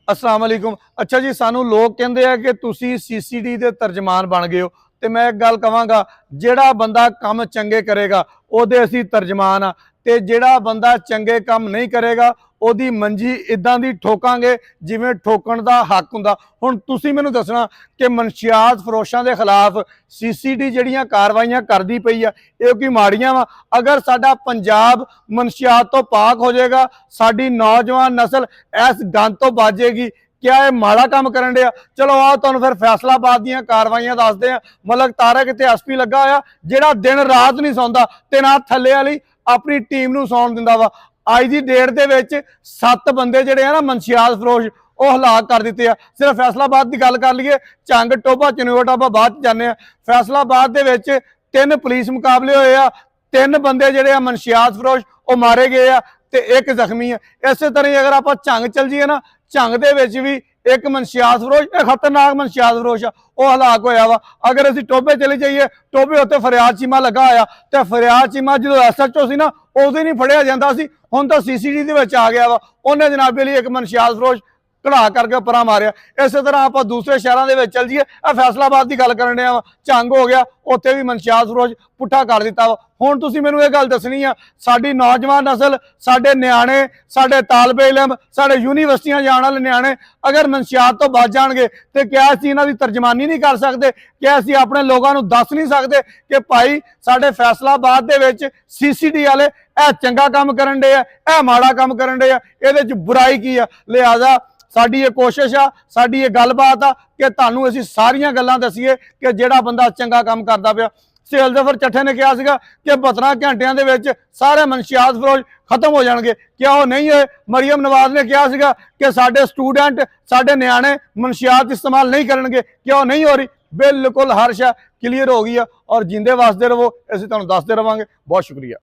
अस्सलाम वालेकुम। अच्छा जी, सानू लोग कहते हैं कि तुसी CCD के तर्जमान बन गए हो। तो मैं एक गल कहांगा, जिहड़ा बंदा काम चंगे करेगा ओहदे असीं तर्जमान आ, ते जिहड़ा बंदा चंगे काम नहीं करेगा ओहदी मंजी इदां दी ठोकांगे जिवें ठोकण दा हक हुंदा। हुण तुसीं मैनूं दसना कि मनशियात फरोशां दे खिलाफ CCD जिहड़ियां कार्रवाइयां करदी पई आ, इह कोई माड़ियां वा? अगर साडा पंजाब मनशियात तो पाक हो जाएगा, साडी नौजवान नस्ल इस गंद तो बच जाएगी, क्या यह माड़ा काम करन दिया? चलो आओ तुहानूं फिर फैसलाबाद दीयां कार्रवाइयां दसदे आ। मलक तारक इत्थे SP लगा होया, जिहड़ा दिन रात नहीं सौंदा ते ना थल्ले वाली अपनी टीम नूं सौण दिंदा वा। अज की डेट दे विच 7 बंदे जिहड़े आ ना मनशियात फरोश ਉਹ ਹਲਾਕ कर दिते। सिर्फ फैसलाबाद की गल कर लीए, झंग टोभा चनोट आप बाद जाने। फैसलाबाद दे विच 3 पुलिस मुकाबले होए आ, 3 बंदे जिहड़े आ मनशियात फरोश वो मारे गए आ ते 1 जख्मी है। इस तरह ही अगर आप झंग चल जाइए ना, झंग दे विच भी एक मनशियात फरोश, एक खतरनाक मनशियात फरोश आ, वो हलाक होया वा। अगर असीं टोभे चले जाइए, टोभे उत्ते फरियाद चीमा लगा होया, ते फरियाद चीमा जो SHO सी ना उदों नहीं फड़िया जाता सी, हुण तां CCD दे विच आ गया वा। उन्हें जनाबे लई एक मनशियात फरोश कढ़ा करके परा मारिया। इस तरह आप दूसरे शहरों के चल जाइए, फैसलाबाद की गल करने झंग हो गया, उत्थे भी मनशियात फरोश पुट्ठा कर दिता वा। हुण तुसीं मैनूं ये गल दसनी आ, साडी नौजवान नस्ल, साडे न्याणे, साडे तालबे इलम, साडे यूनीवर्सिटियां जाण वाले न्याणे अगर मनशियात तो बच जाणगे ते क्या असीं इन्हां दी तर्जमानी नहीं कर सकते? क्या असीं अपने लोगों नूं दस नहीं सकते कि भाई साडे फैसलाबाद दे विच CCD वाले ए चंगा काम करन डे आ, ए माड़ा काम करन डे आ, इहदे च बुराई की आ? लिहाजा साडी ये कोशिश आ, साडी ये गलबात आ कि तुहानूं असीं सारियां गल्लां दसीए कि जिहड़ा बंदा चंगा काम करदा पिया। सुहेल ज़फर चट्ठे ने कहा सीगा कि 72 घंटिया के विच सारे मनशियात फरोश खत्म हो जाएंगे, क्या वो नहीं होए? मरियम नवाज ने कहा सीगा कि साडे स्टूडेंट, साडे न्याणे मनशियात इस्तेमाल नहीं करेंगे, क्या वो नहीं हो रही? बिल्कुल हर शय क्लीयर हो गई है। और जिंदे वसदे रहो, असीं तुहानूं दसदे रहांगे। बहुत शुक्रिया।